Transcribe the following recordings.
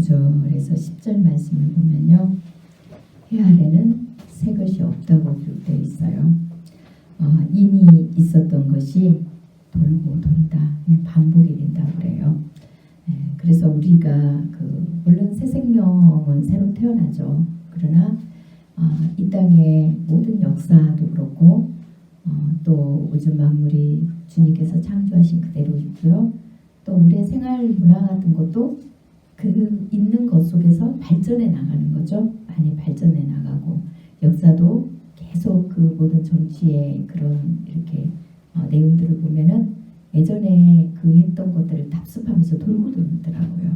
9절에서 10절 말씀을 보면요. 해 아래는 새 것이 없다고 기록되어 있어요. 이미 있었던 것이 돌고 돈다. 반복이 된다고 그래요. 그래서 우리가 물론 새 생명은 새로 태어나죠. 그러나 이 땅의 모든 역사도 그렇고 또 우주 만물이 주님께서 창조하신 그대로 있고요. 또 우리의 생활 문화 같은 것도 그 있는 것 속에서 발전해 나가는 거죠. 많이 발전해 나가고 역사도 계속 그 모든 정치의 그런 이렇게 내용들을 보면은 예전에 그 했던 것들을 답습하면서 돌고 돌더라고요.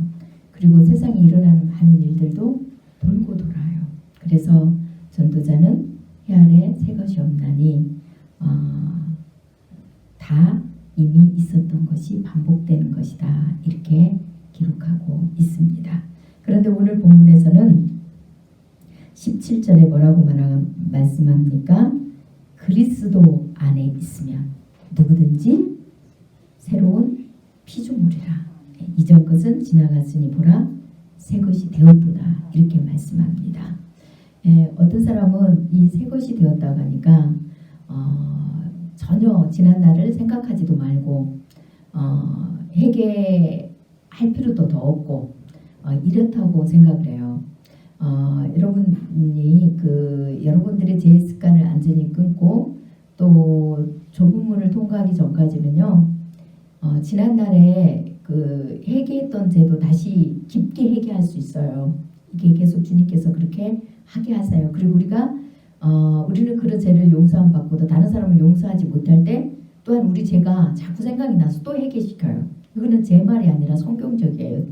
그리고 세상에 일어나는 많은 일들도 돌고 돌아요. 그래서 전도자는 해 아래 새 것이 없나니 다 이미 있었던 것이 반복되는 것이다. 이렇게 기록하고 있습니다. 그런데 오늘 본문에서는 17절에 뭐라고 말씀합니까? 그리스도 안에 있으면 누구든지 새로운 피조물이라. 이전 것은 지나갔으니 보라 새 것이 되었도다. 이렇게 말씀합니다. 어떤 사람은 이 새 것이 되었다고 하니까 전혀 지난 날을 생각하지도 말고 회개할 필요도 더 없고 이렇다고 생각을 해요. 여러분들의 제 습관을 완전히 끊고 또 좁은 문을 통과하기 전까지는요. 지난 날에 그 회개했던 죄도 다시 깊게 회개할 수 있어요. 이게 계속 주님께서 그렇게 하게 하세요. 그리고 우리는 그런 죄를 용서함 받고도 다른 사람을 용서하지 못할 때 또한 우리 죄가 자꾸 생각이 나서 또 회개시켜요. 이거는 제 말이 아니라 성경적이에요.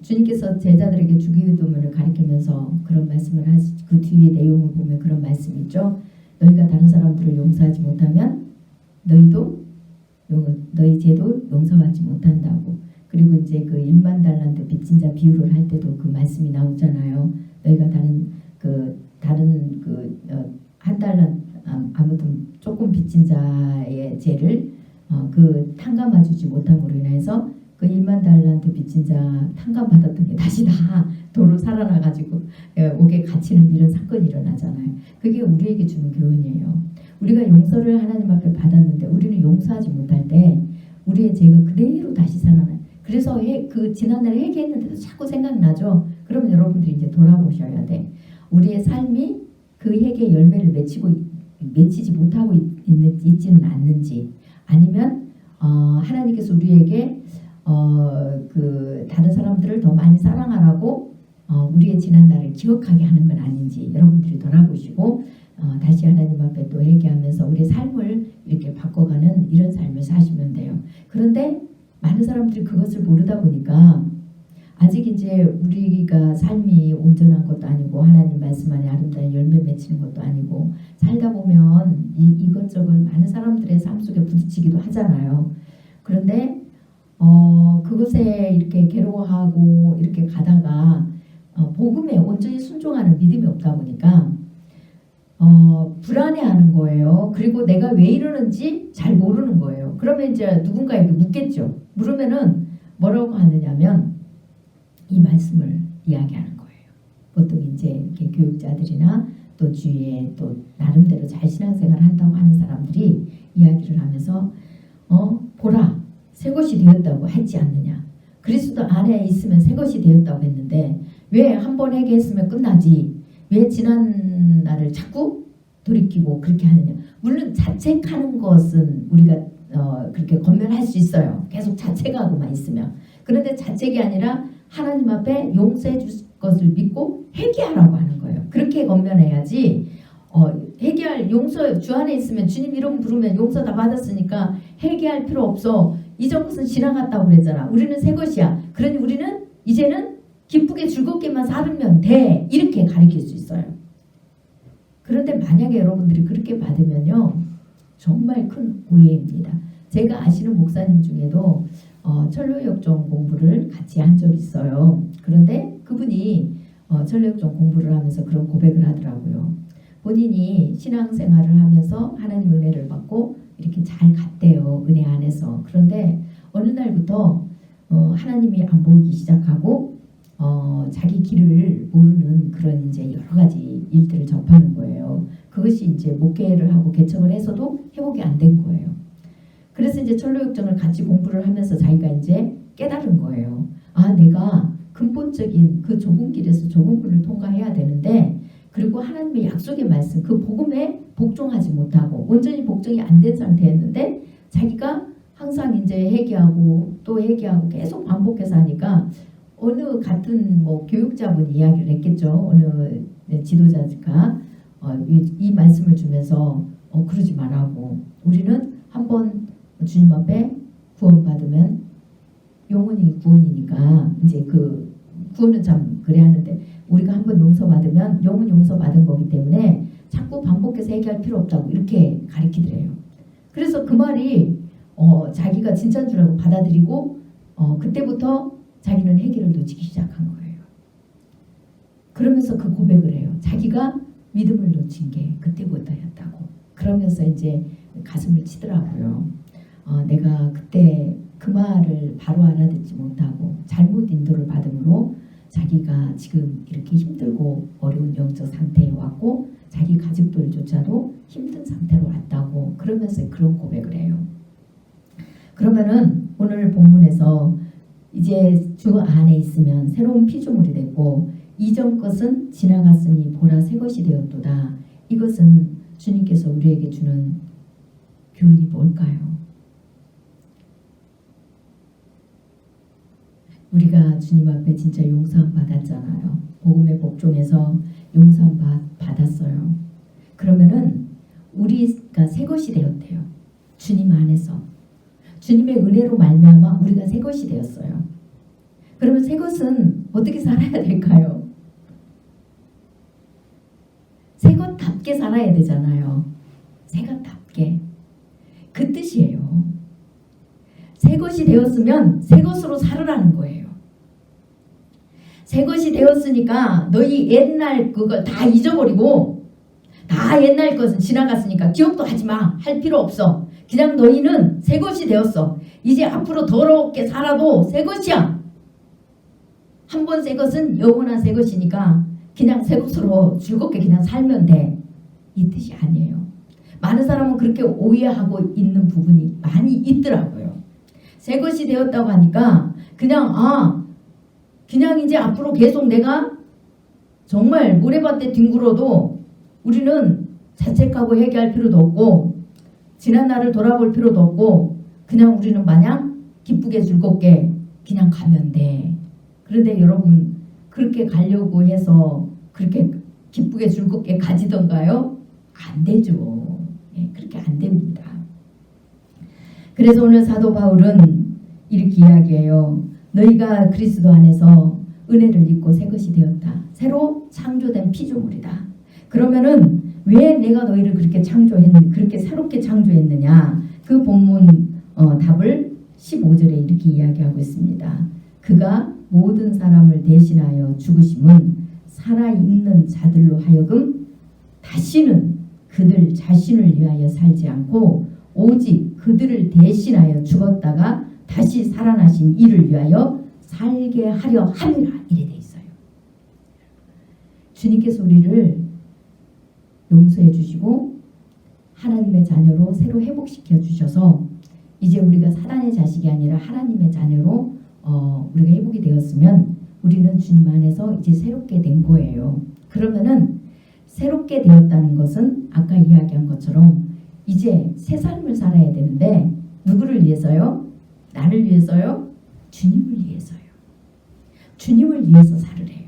주님께서 제자들에게 주기도문을 가리키면서 그런 말씀을 하시, 그 뒤에 내용을 보면 그런 말씀이 있죠. 너희가 다른 사람들을 용서하지 못하면 너희 죄도 용서하지 못한다고. 그리고 이제 그 1만 달란트 빚진 자 비유를 할 때도 그 말씀이 나오잖아요. 너희가 한 달란 아무튼 조금 빚진 자의 죄를 탕감해주지 못함으로 인해서 그 1만 달란트 빚진 자 탕감받았던 게 다시 다 도로 살아나가지고 옥에 갇히는 이런 사건이 일어나잖아요. 그게 우리에게 주는 교훈이에요. 우리가 용서를 하나님 앞에 받았는데 우리는 용서하지 못할 때 우리의 죄가 그대로 다시 살아나요. 그래서 그 지난날에 회개했는데도 자꾸 생각나죠. 그러면 여러분들이 이제 돌아보셔야 돼. 우리의 삶이 그 회개의 열매를 맺히지 못하고 있지는 않는지, 아니면 하나님께서 우리에게 다른 사람들을 더 많이 사랑하라고 우리의 지난 날을 기억하게 하는 건 아닌지 여러분들이 돌아보시고 다시 하나님 앞에 또 회개하면서 우리의 삶을 이렇게 바꿔가는 이런 삶을 사시면 돼요. 그런데 많은 사람들이 그것을 모르다 보니까 아직 이제 우리가 삶이 온전한 것도 아니고 하나님 말씀 안에 아름다운 열매 맺히는 것도 아니고 살다 보면 이것저것 많은 사람들의 삶 속에 부딪히기도 하잖아요. 그런데 그것에 이렇게 괴로워하고 이렇게 가다가 복음에 온전히 순종하는 믿음이 없다 보니까 불안해하는 거예요. 그리고 내가 왜 이러는지 잘 모르는 거예요. 그러면 이제 누군가에게 묻겠죠. 물으면은 뭐라고 하느냐면 이 말씀을 이야기하는 거예요. 보통 이제 이렇게 교육자들이나 또 주위에 또 나름대로 잘 신앙생활을 한다고 하는 사람들이 이야기를 하면서 보라 새 것이 되었다고 했지 않느냐. 그리스도 안에 있으면 새 것이 되었다고 했는데 왜 한 번 회개했으면 끝나지? 왜 지난 날을 자꾸 돌이키고 그렇게 하느냐. 물론 자책하는 것은 우리가 그렇게 권면할 수 있어요. 계속 자책하고만 있으면. 그런데 자책이 아니라 하나님 앞에 용서해 줄 것을 믿고 회개하라고 하는 거예요. 그렇게 권면해야지 용서 주 안에 있으면 주님 이름 부르면 용서 다 받았으니까 회개할 필요 없어. 이전 것은 지나갔다고 그랬잖아. 우리는 새 것이야. 그러니 우리는 이제는 기쁘게 즐겁게만 살면 돼. 이렇게 가르칠 수 있어요. 그런데 만약에 여러분들이 그렇게 받으면요. 정말 큰 오해입니다. 제가 아시는 목사님 중에도 천로역정 공부를 같이 한 적이 있어요. 그런데 그분이 천로역정 공부를 하면서 그런 고백을 하더라고요. 본인이 신앙생활을 하면서 하나님 은혜를 받고 이렇게 잘 갔대요. 은혜 안에서. 그런데 어느 날부터 하나님이 안 보이기 시작하고 자기 길을 모르는 그런 이제 여러 가지 일들을 접하는 거예요. 그것이 이제 목회를 하고 개척을 해서도 회복이 안 된 거예요. 그래서 이제 철로역정을 같이 공부를 하면서 자기가 이제 깨달은 거예요. 아, 내가 근본적인 그 좁은 길에서 좁은 문을 통과해야 되는데, 그리고 하나님의 약속의 말씀, 그 복음에 복종하지 못하고 온전히 복종이 안 된 상태였는데, 자기가 항상 이제 회개하고 또 회개하고 계속 반복해서 하니까 어느 같은 뭐 교육자분이 이야기를 했겠죠. 어느 지도자가 이 말씀을 주면서 그러지 말라고. 우리는 한번 주님 앞에 구원받으면 영원히 구원이니까, 이제 그 구원은 참 그래 하는데, 우리가 한번 용서받으면 영원 용서받은 거기 때문에 자꾸 반복해서 얘기할 필요 없다고 이렇게 가르치더래요. 그래서 그 말이 자기가 진짜인 줄 알고 받아들이고 그때부터 자기는 회개를 놓치기 시작한 거예요. 그러면서 그 고백을 해요. 자기가 믿음을 놓친 게 그때부터였다고. 그러면서 이제 가슴을 치더라고요. 내가 그때 그 말을 바로 알아듣지 못하고 잘못 인도를 받음으로 자기가 지금 이렇게 힘들고 어려운 영적 상태에 왔고 자기 가족들조차도 힘든 상태로 왔다고, 그러면서 그런 고백을 해요. 그러면은 오늘 본문에서 이제 주 안에 있으면 새로운 피조물이 됐고 이전 것은 지나갔으니 보라 새 것이 되었도다. 이것은 주님께서 우리에게 주는 교훈이 뭘까요? 우리가 주님 앞에 진짜 용서함 받았잖아요. 복음의 복종에서 용서함 받았어요. 그러면은 우리가 새 것이 되었대요. 주님 안에서. 주님의 은혜로 말미암아 우리가 새 것이 되었어요. 그러면 새 것은 어떻게 살아야 될까요? 새 것답게 살아야 되잖아요. 새 것답게. 그 뜻이에요. 새 것이 되었으면 새 것으로 살으라는 거예요. 새 것이 되었으니까 너희 옛날 그걸 다 잊어버리고, 다 옛날 것은 지나갔으니까 기억도 하지 마. 할 필요 없어. 그냥 너희는 새 것이 되었어. 이제 앞으로 더럽게 살아도 새 것이야. 한 번 새 것은 영원한 새 것이니까 그냥 새 것으로 즐겁게 그냥 살면 돼. 이 뜻이 아니에요. 많은 사람은 그렇게 오해하고 있는 부분이 많이 있더라고요. 새 것이 되었다고 하니까 그냥 이제 앞으로 계속 내가 정말 모래밭에 뒹굴어도 우리는 자책하고 회개할 필요도 없고 지난 날을 돌아볼 필요도 없고 그냥 우리는 마냥 기쁘게 즐겁게 그냥 가면 돼. 그런데 여러분, 그렇게 가려고 해서 그렇게 기쁘게 즐겁게 가지던가요? 안 되죠. 그렇게 안 됩니다. 그래서 오늘 사도 바울은 이렇게 이야기해요. 너희가 그리스도 안에서 은혜를 입고 새 것이 되었다. 새로 창조된 피조물이다. 그러면은 왜 내가 너희를 그렇게 그렇게 새롭게 창조했느냐? 그 본문 답을 15절에 이렇게 이야기하고 있습니다. 그가 모든 사람을 대신하여 죽으심은 살아있는 자들로 하여금 다시는 그들 자신을 위하여 살지 않고 오직 그들을 대신하여 죽었다가 다시 살아나신 이를 위하여 살게 하려 함이라. 이래 돼 있어요. 주님께서 우리를 용서해 주시고 하나님의 자녀로 새로 회복시켜 주셔서 이제 우리가 사단의 자식이 아니라 하나님의 자녀로 우리가 회복이 되었으면 우리는 주님 안에서 이제 새롭게 된 거예요. 그러면은 새롭게 되었다는 것은 아까 이야기한 것처럼 이제 새 삶을 살아야 되는데 누구를 위해서요? 나를 위해서요? 주님을 위해서요. 주님을 위해서 살으래요.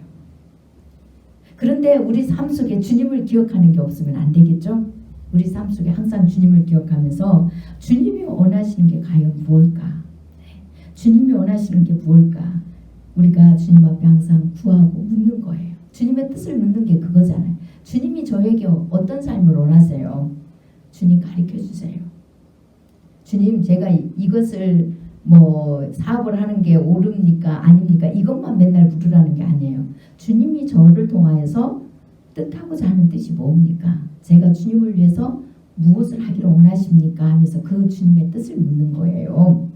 그런데 우리 삶 속에 주님을 기억하는 게 없으면 안 되겠죠? 우리 삶 속에 항상 주님을 기억하면서 주님이 원하시는 게 과연 무엇일까? 주님이 원하시는 게 무엇일까? 우리가 주님 앞에 항상 구하고 묻는 거예요. 주님의 뜻을 묻는 게 그거잖아요. 주님이 저에게 어떤 삶을 원하세요? 주님 가르쳐 주세요. 주님, 제가 이것을 사업을 하는 게 옳습니까? 아닙니까? 이것만 맨날 물으라는 게 아니에요. 주님이 저를 통하여서 뜻하고자 하는 뜻이 뭡니까? 제가 주님을 위해서 무엇을 하기를 원하십니까? 하면서 그 주님의 뜻을 묻는 거예요.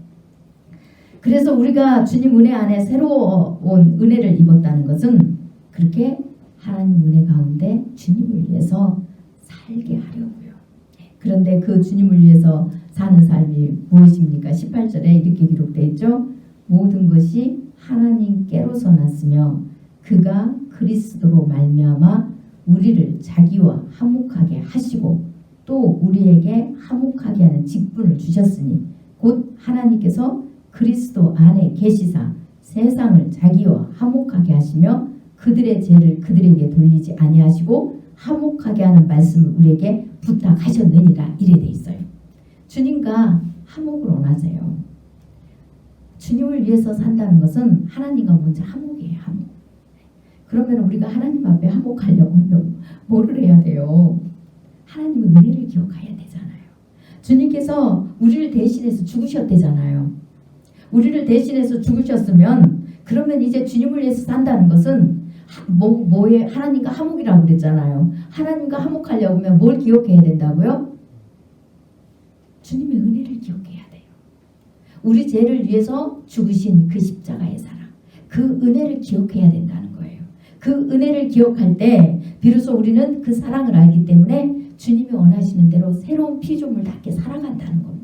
그래서 우리가 주님 은혜 안에 새로운 은혜를 입었다는 것은 그렇게 하나님 은혜 가운데 주님을 위해서 살게 하려고요. 그런데 그 주님을 위해서 사는 삶이 무엇입니까? 18절에 이렇게 기록되어 있죠. 모든 것이 하나님께로서 났으며 그가 그리스도로 말미암아 우리를 자기와 화목하게 하시고 또 우리에게 화목하게 하는 직분을 주셨으니 곧 하나님께서 그리스도 안에 계시사 세상을 자기와 화목하게 하시며 그들의 죄를 그들에게 돌리지 아니하시고 화목하게 하는 말씀을 우리에게 부탁하셨느니라 이래 돼 있어요. 주님과 화목을 원하세요. 주님을 위해서 산다는 것은 하나님과 먼저 화목이에요. 화목. 그러면 우리가 하나님 앞에 화목하려고 하면 뭐를 해야 돼요? 하나님의 은혜를 기억해야 되잖아요. 주님께서 우리를 대신해서 죽으셨대잖아요. 우리를 대신해서 죽으셨으면 그러면 이제 주님을 위해서 산다는 것은 뭐에 하나님과 화목이라고 그랬잖아요. 하나님과 화목하려고 하면 뭘 기억해야 된다고요? 주님의 은혜를 기억해야 돼요. 우리 죄를 위해서 죽으신 그 십자가의 사랑, 그 은혜를 기억해야 된다는 거예요. 그 은혜를 기억할 때 비로소 우리는 그 사랑을 알기 때문에 주님이 원하시는 대로 새로운 피조물답게 살아간다는 겁니다.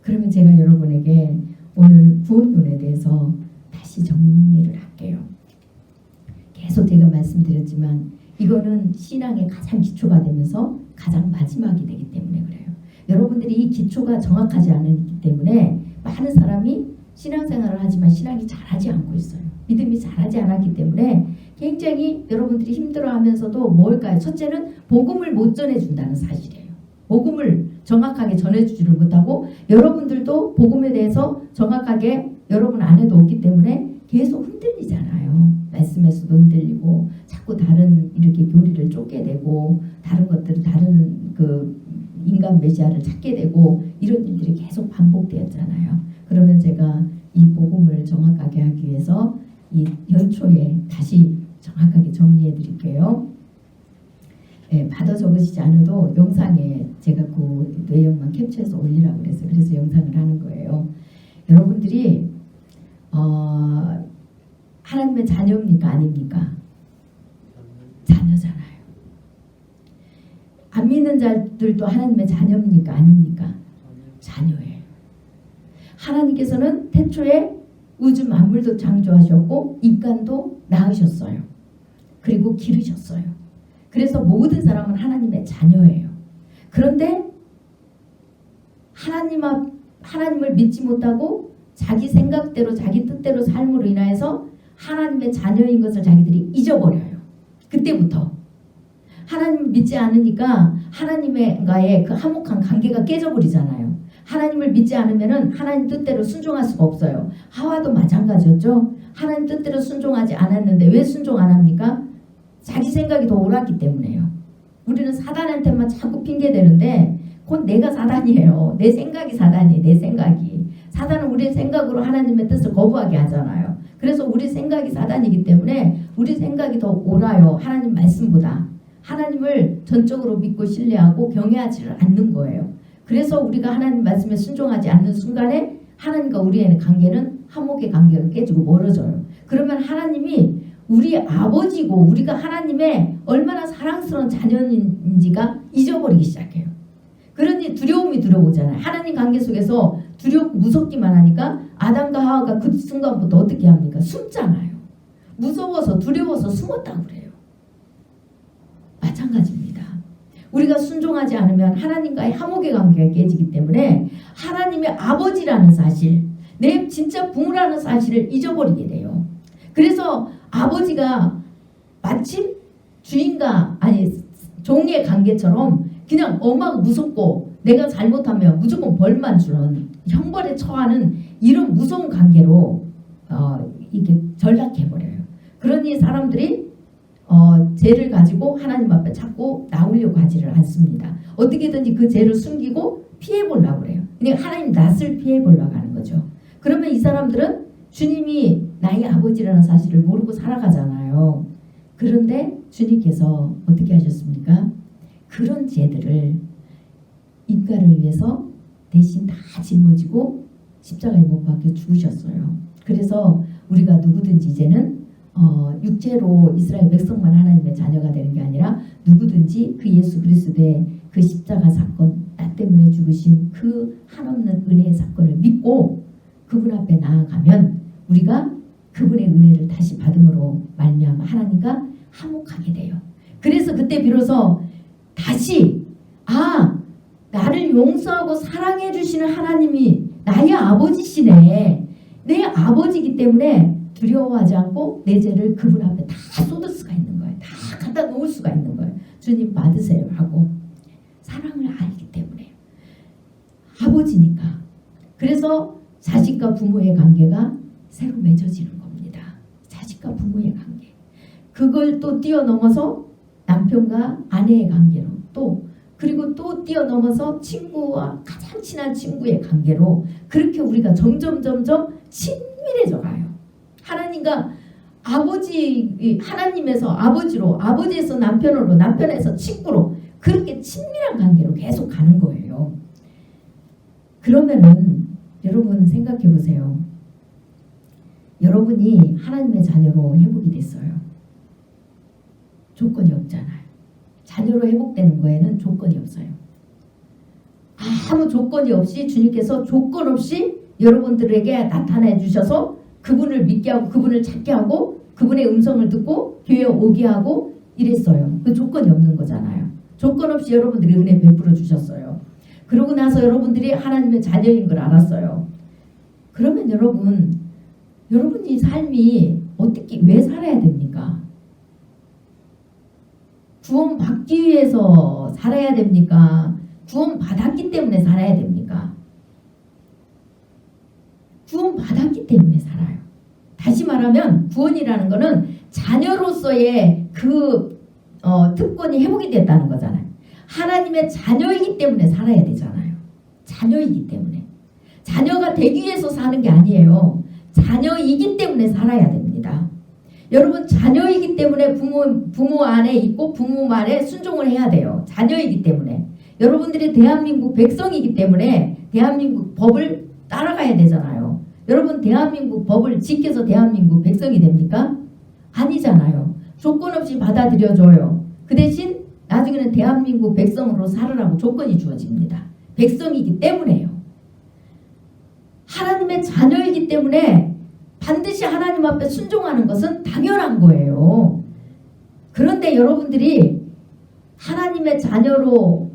그러면 제가 여러분에게 오늘 구원론에 대해서 다시 정리를 할게요. 계속 제가 말씀드렸지만 이거는 신앙의 가장 기초가 되면서 가장 마지막이 되기 때문에 그래요. 여러분들이 이 기초가 정확하지 않기 때문에 많은 사람이 신앙생활을 하지만 신앙이 잘하지 않고 있어요. 믿음이 잘하지 않았기 때문에 굉장히 여러분들이 힘들어하면서도 뭘까요? 첫째는 복음을 못 전해준다는 사실이에요. 복음을 정확하게 전해주지를 못하고 여러분들도 복음에 대해서 정확하게 여러분 안에도 없기 때문에 계속 흔들리잖아요. 말씀에서도 흔들리고 자꾸 다른 이렇게 교리를 쫓게 되고 다른 것들을 다른 그 인간 메시아를 찾게 되고 이런 일들이 계속 반복되었잖아요. 그러면 제가 이 복음을 정확하게 하기 위해서 이 연초에 다시 정확하게 정리해 드릴게요. 네, 받아 적으시지 않아도 영상에 제가 그 내용만 캡처해서 올리라고 그랬어요. 그래서 영상을 하는 거예요. 여러분들이 하나님의 자녀입니까? 아닙니까? 자녀잖아요. 안 믿는 자들도 하나님의 자녀입니까? 아닙니까? 자녀예요. 하나님께서는 태초에 우주 만물도 창조하셨고 인간도 낳으셨어요. 그리고 기르셨어요. 그래서 모든 사람은 하나님의 자녀예요. 그런데 하나님을 믿지 못하고 자기 생각대로 자기 뜻대로 삶으로 인하여서 하나님의 자녀인 것을 자기들이 잊어버려요. 그때부터 하나님을 믿지 않으니까 하나님과의 그 화목한 관계가 깨져버리잖아요. 하나님을 믿지 않으면은 하나님 뜻대로 순종할 수가 없어요. 하와도 마찬가지였죠. 하나님 뜻대로 순종하지 않았는데 왜 순종 안 합니까? 자기 생각이 더 옳았기 때문에요. 우리는 사단한테만 자꾸 핑계대는데 곧 내가 사단이에요. 내 생각이 사단이에요. 내 생각이. 사단은 우리 생각으로 하나님의 뜻을 거부하게 하잖아요. 그래서 우리 생각이 사단이기 때문에 우리 생각이 더 옳아요. 하나님 말씀보다. 하나님을 전적으로 믿고 신뢰하고 경외하지 않는 거예요. 그래서 우리가 하나님 말씀에 순종하지 않는 순간에 하나님과 우리의 관계는 화목의 관계로 깨지고 멀어져요. 그러면 하나님이 우리 아버지고 우리가 하나님의 얼마나 사랑스러운 자녀인지가 잊어버리기 시작해요. 그러니 두려움이 들어오잖아요. 하나님 관계 속에서 두렵고 무섭기만 하니까 아담과 하와가 그 순간부터 어떻게 합니까? 숨잖아요. 무서워서 두려워서 숨었다고 그래요. 마찬가지입니다. 우리가 순종하지 않으면 하나님과의 화목의 관계가 깨지기 때문에 하나님의 아버지라는 사실, 내 진짜 부모라는 사실을 잊어버리게 돼요. 그래서 아버지가 마치 주인과 종의 관계처럼 그냥 엄하고 무섭고 내가 잘못하면 무조건 벌만 주는 형벌에 처하는 이런 무서운 관계로 이게 전락해버려요. 그러니 사람들이 죄를 가지고 하나님 앞에 자꾸 나오려고 하지를 않습니다. 어떻게든지 그 죄를 숨기고 피해보려고 그래요. 그러니까 하나님 낯을 피해보려고 하는 거죠. 그러면 이 사람들은 주님이 나의 아버지라는 사실을 모르고 살아가잖아요. 그런데 주님께서 어떻게 하셨습니까? 그런 죄들을 인간을 위해서 대신 다 짊어지고 십자가에 못 박혀 죽으셨어요. 그래서 우리가 누구든지 이제는 육체로 이스라엘 백성만 하나님의 자녀가 되는 게 아니라 누구든지 그 예수 그리스도의 그 십자가 사건, 나 때문에 죽으신 그 한없는 은혜의 사건을 믿고 그분 앞에 나아가면 우리가 그분의 은혜를 다시 받음으로 말미암아 하나님과 화목하게 돼요. 그래서 그때 비로소 다시 나를 용서하고 사랑해 주시는 하나님이 나의 아버지시네. 내 아버지이기 때문에 두려워하지 않고 내 죄를 그분 앞에 다 쏟을 수가 있는 거예요. 다 갖다 놓을 수가 있는 거예요. 주님 받으세요 하고 사랑을 알기 때문에 아버지니까. 그래서 자식과 부모의 관계가 새로 맺어지는 겁니다. 자식과 부모의 관계. 그걸 또 뛰어넘어서 남편과 아내의 관계로 그리고 또 뛰어넘어서 친구와 가장 친한 친구의 관계로 그렇게 우리가 점점 친밀해져 가요. 하나님과 하나님에서 아버지로, 아버지에서 남편으로, 남편에서 친구로 그렇게 친밀한 관계로 계속 가는 거예요. 그러면은 여러분 생각해 보세요. 여러분이 하나님의 자녀로 회복이 됐어요. 조건이 없잖아요. 자녀로 회복되는 거에는 조건이 없어요. 아무 조건이 없이 주님께서 조건 없이 여러분들에게 나타내 주셔서 그분을 믿게 하고 그분을 찾게 하고 그분의 음성을 듣고 교회에 오게 하고 이랬어요. 그 조건이 없는 거잖아요. 조건 없이 여러분들이 은혜 베풀어 주셨어요. 그러고 나서 여러분들이 하나님의 자녀인 걸 알았어요. 그러면 여러분이 삶이 어떻게 왜 살아야 됩니까? 구원 받기 위해서 살아야 됩니까? 구원 받았기 때문에 살아야 됩니까? 구원 받았기 때문에 살아요. 다시 말하면 구원이라는 거는 자녀로서의 그 특권이 회복이 됐다는 거잖아요. 하나님의 자녀이기 때문에 살아야 되잖아요. 자녀이기 때문에. 자녀가 되기 위해서 사는 게 아니에요. 자녀이기 때문에 살아야 됩니다. 여러분 자녀이기 때문에 부모 안에 있고 부모 말에 순종을 해야 돼요. 자녀이기 때문에. 여러분들이 대한민국 백성이기 때문에 대한민국 법을 따라가야 되잖아요. 여러분 대한민국 법을 지켜서 대한민국 백성이 됩니까? 아니잖아요. 조건 없이 받아들여줘요. 그 대신 나중에는 대한민국 백성으로 살으라고 조건이 주어집니다. 백성이기 때문에요. 하나님의 자녀이기 때문에 반드시 하나님 앞에 순종하는 것은 당연한 거예요. 그런데 여러분들이 하나님의 자녀로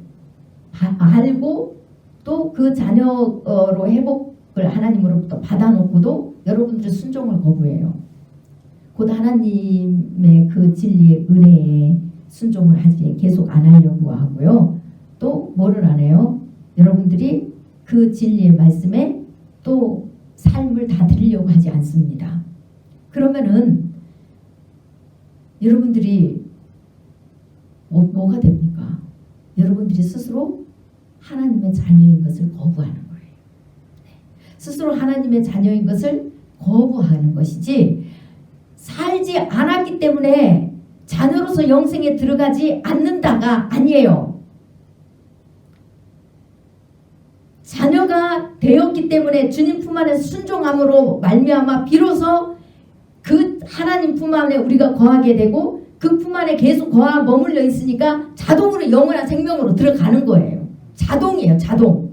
알고 또 그 자녀로 회복을 하나님으로부터 받아놓고도 여러분들이 순종을 거부해요. 곧 하나님의 그 진리의 은혜에 순종을 하지 계속 안 하려고 하고요. 또 뭐를 안 해요? 여러분들이 그 진리의 말씀에 또 삶을 다 드리려고 하지 않습니다. 그러면은 여러분들이 뭐가 됩니까? 여러분들이 스스로 하나님의 자녀인 것을 거부하는 거예요. 스스로 하나님의 자녀인 것을 거부하는 것이지 살지 않았기 때문에 자녀로서 영생에 들어가지 않는다가 아니에요. 자녀가 되었기 때문에 주님 품 안에 순종함으로 말미암아 비로소 그 하나님 품 안에 우리가 거하게 되고 그 품 안에 계속 머물러 있으니까 자동으로 영원한 생명으로 들어가는 거예요. 자동이에요. 자동.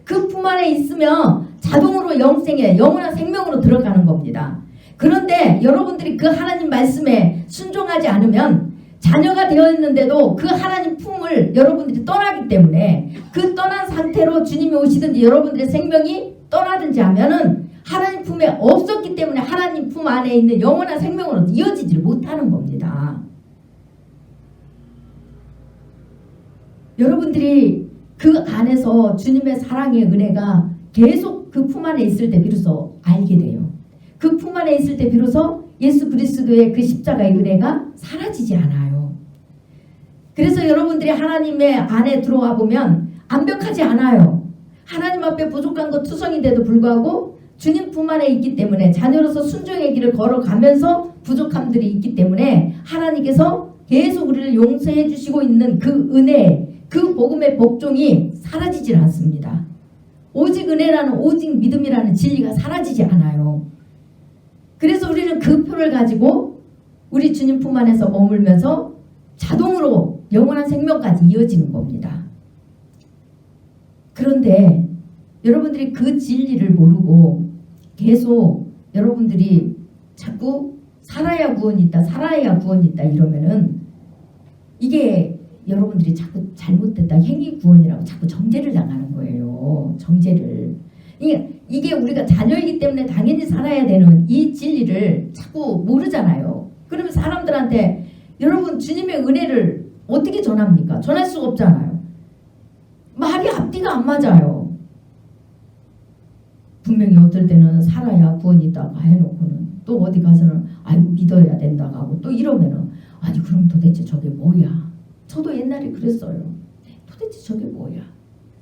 그 품 안에 있으면 자동으로 영원한 생명으로 들어가는 겁니다. 그런데 여러분들이 그 하나님 말씀에 순종하지 않으면 자녀가 되어 있는데도 그 하나님 품을 여러분들이 떠나기 때문에 그 떠난 상태로 주님이 오시든지 여러분들의 생명이 떠나든지 하면은 하나님 품에 없었기 때문에 하나님 품 안에 있는 영원한 생명으로 이어지지를 못하는 겁니다. 여러분들이 그 안에서 주님의 사랑의 은혜가 계속 그 품 안에 있을 때 비로소 알게 돼요. 그 품 안에 있을 때 비로소 예수 그리스도의 그 십자가의 은혜가 사라지지 않아요. 그래서 여러분들이 하나님의 안에 들어와 보면 완벽하지 않아요. 하나님 앞에 부족한 것 투성인데도 불구하고 주님 품 안에 있기 때문에 자녀로서 순종의 길을 걸어가면서 부족함들이 있기 때문에 하나님께서 계속 우리를 용서해 주시고 있는 그 은혜, 그 복음의 복종이 사라지질 않습니다. 오직 은혜라는 오직 믿음이라는 진리가 사라지지 않아요. 그래서 우리는 그 표를 가지고 우리 주님 품 안에서 머물면서 자동으로 영원한 생명까지 이어지는 겁니다. 그런데 여러분들이 그 진리를 모르고 계속 여러분들이 자꾸 살아야 구원이 있다, 살아야 구원이 있다 이러면은 이게 여러분들이 자꾸 잘못됐다, 행위 구원이라고 자꾸 정죄를 당하는 거예요. 정죄를. 이게 우리가 자녀이기 때문에 당연히 살아야 되는 이 진리를 자꾸 모르잖아요. 그러면 사람들한테 여러분 주님의 은혜를 어떻게 전합니까? 전할 수가 없잖아요. 말이 앞뒤가 안 맞아요. 분명히 어떨 때는 살아야 구원이 있다고 해놓고는 또 어디 가서는 아이고 믿어야 된다고 하고 또 이러면은 아니 그럼 도대체 저게 뭐야? 저도 옛날에 그랬어요. 도대체 저게 뭐야?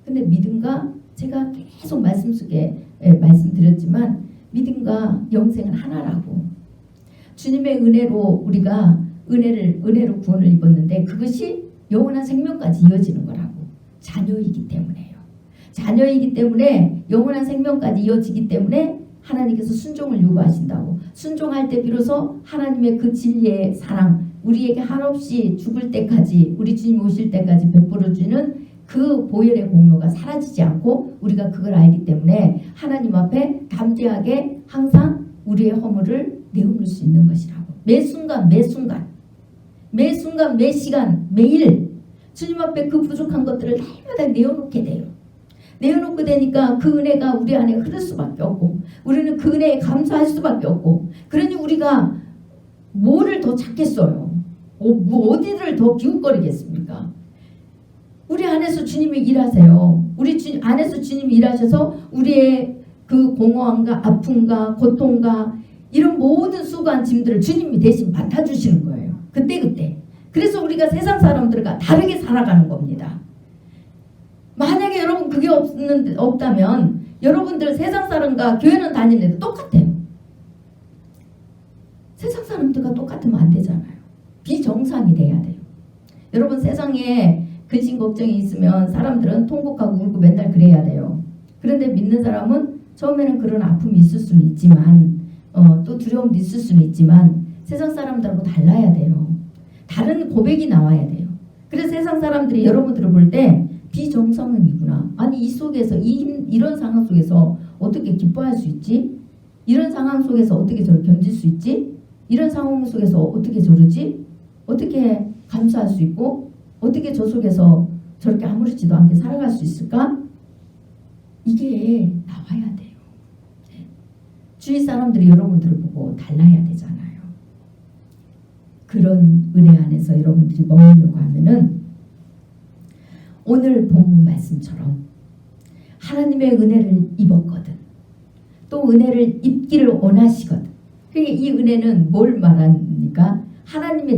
근데 믿음과 제가 계속 말씀 속에 말씀드렸지만 믿음과 영생은 하나라고. 주님의 은혜로 우리가 은혜로 구원을 입었는데 그것이 영원한 생명까지 이어지는 거라고. 자녀이기 때문에요. 자녀이기 때문에 영원한 생명까지 이어지기 때문에 하나님께서 순종을 요구하신다고. 순종할 때 비로소 하나님의 그 진리의 사랑 우리에게 한없이 죽을 때까지 우리 주님 오실 때까지 베풀어주는 그 보혈의 공로가 사라지지 않고 우리가 그걸 알기 때문에 하나님 앞에 담대하게 항상 우리의 허물을 내어놓을 수 있는 것이라고. 매 순간 매 시간 매일 주님 앞에 그 부족한 것들을 날마다 내어놓게 돼요. 내어놓게 되니까 그 은혜가 우리 안에 흐를 수밖에 없고 우리는 그 은혜에 감사할 수밖에 없고 그러니 우리가 뭐를 더 찾겠어요? 어디를 더 기웃거리겠습니까? 우리 안에서 주님이 일하세요. 우리 안에서 주님이 일하셔서 우리의 그 공허함과 아픔과 고통과 이런 모든 수고한 짐들을 주님이 대신 맡아주시는 거예요. 그때. 그래서 우리가 세상 사람들과 다르게 살아가는 겁니다. 만약에 여러분 그게 없다면 여러분들 세상 사람과 교회는 다니는데도 똑같아요. 세상 사람들과 똑같으면 안 되잖아요. 비정상이 돼야 돼요. 여러분 세상에 근심 걱정이 있으면 사람들은 통곡하고 울고 맨날 그래야 돼요. 그런데 믿는 사람은 처음에는 그런 아픔이 있을 수는 있지만 또 두려움도 있을 수는 있지만 세상 사람들하고 달라야 돼요. 다른 고백이 나와야 돼요. 그래서 세상 사람들이 여러분들을 볼 때 비정상이구나. 아니 이 속에서 이런 상황 속에서 어떻게 기뻐할 수 있지? 이런 상황 속에서 어떻게 저를 견딜 수 있지? 이런 상황 속에서 어떻게 저러지? 어떻게 감사할 수 있고 어떻게 저 속에서 저렇게 아무렇지도 않게 살아갈 수 있을까? 이게 나와야 돼요. 주위 사람들이 여러분들을 보고 달라야 되잖아요. 그런 은혜 안에서 여러분들이 머물려고 하면은 오늘 본문 말씀처럼 하나님의 은혜를 입었거든. 또 은혜를 입기를 원하시거든. 그러니까 이 은혜는 뭘 말합니까?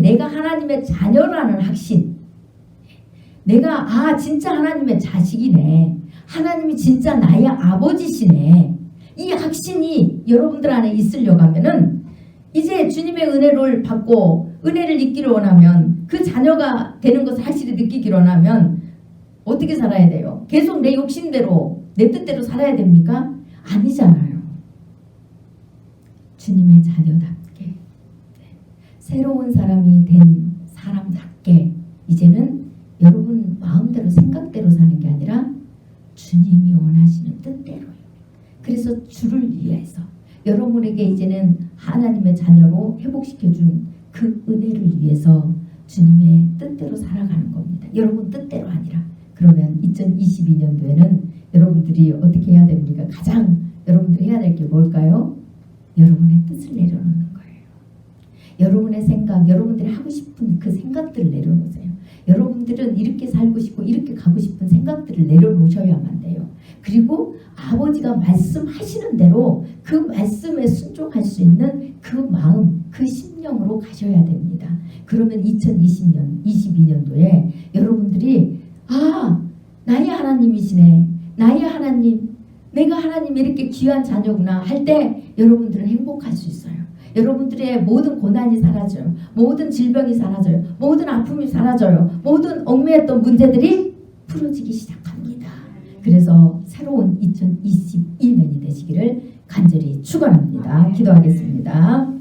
내가 하나님의 자녀라는 확신. 내가 진짜 하나님의 자식이네. 하나님이 진짜 나의 아버지시네. 이 확신이 여러분들 안에 있으려고 하면은 이제 주님의 은혜를 받고 은혜를 입기를 원하면 그 자녀가 되는 것을 확실히 느끼기를 원하면 어떻게 살아야 돼요? 계속 내 욕심대로 내 뜻대로 살아야 됩니까? 아니잖아요. 주님의 자녀답게 새로운 사람이 된 사람답게 이제는 여러분 마음대로 생각대로 사는 게 아니라 주님이 원하시는 뜻대로요. 그래서 주를 위해서 여러분에게 이제는 하나님의 자녀로 회복시켜준 그 은혜를 위해서 주님의 뜻대로 살아가는 겁니다. 여러분 뜻대로 아니라. 그러면 2022년도에는 여러분들이 어떻게 해야 됩니까? 가장 여러분들이 해야 될 게 뭘까요? 여러분의 뜻을 내려놓는 거예요. 여러분의 생각, 여러분들이 하고 싶은 그 생각들을 내려놓으세요. 여러분들은 이렇게 살고 싶고 이렇게 가고 싶은 생각들을 내려놓으셔야만 돼요. 그리고 아버지가 말씀하시는 대로 그 말씀에 순종할 수 있는 그 마음, 그 심령으로 가셔야 됩니다. 그러면 2022년도에 여러분들이 나의 하나님이시네. 나의 하나님, 내가 하나님의 이렇게 귀한 자녀구나 할 때 여러분들은 행복할 수 있어요. 여러분들의 모든 고난이 사라져요. 모든 질병이 사라져요. 모든 아픔이 사라져요. 모든 얽매였던 문제들이 풀어지기 시작합니다. 그래서 새로운 2021년이 되시기를 간절히 축원합니다. 기도하겠습니다.